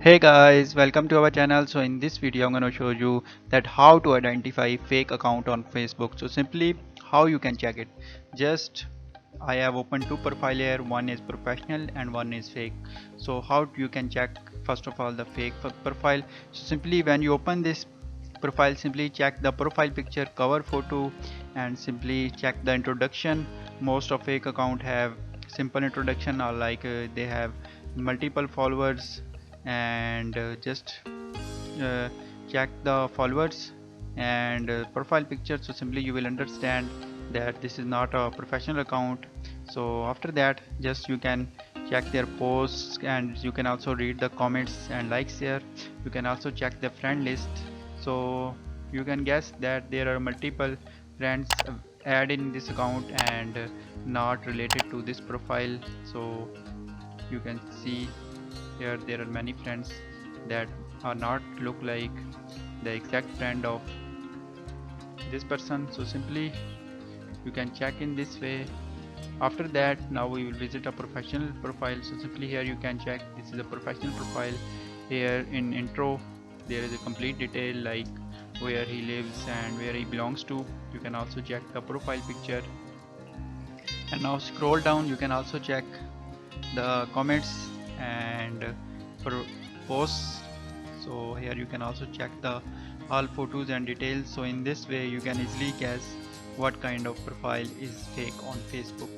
Hey guys, welcome to our channel. So in this video I'm going to show you that how to identify fake account on Facebook. So simply how you can check it. Just I have opened two profile here, one is professional and one is fake. So how you can check first of all the fake profile. So simply when you open this profile, simply check the profile picture, cover photo, and simply check the introduction. Most of fake account have simple introduction or like they have multiple followers, and just uh, check the followers and profile picture. So simply you will understand that this is not a professional account. So after that, just you can check their posts, and you can also read the comments and likes here. You can also check the friend list. So you can guess that there are multiple friends add in this account and not related to this profile. So you can see here there are many friends that are not look like the exact friend of this person. So simply you can check in this way. After that, now we will visit a professional profile. So simply here you can check this is a professional profile. Here in intro there is a complete detail like where he lives and where he belongs to. You can also check the profile picture, and now scroll down. You can also check the comments and posts. So here you can also check the all photos and details. So in this way you can easily guess what kind of profile is fake on Facebook.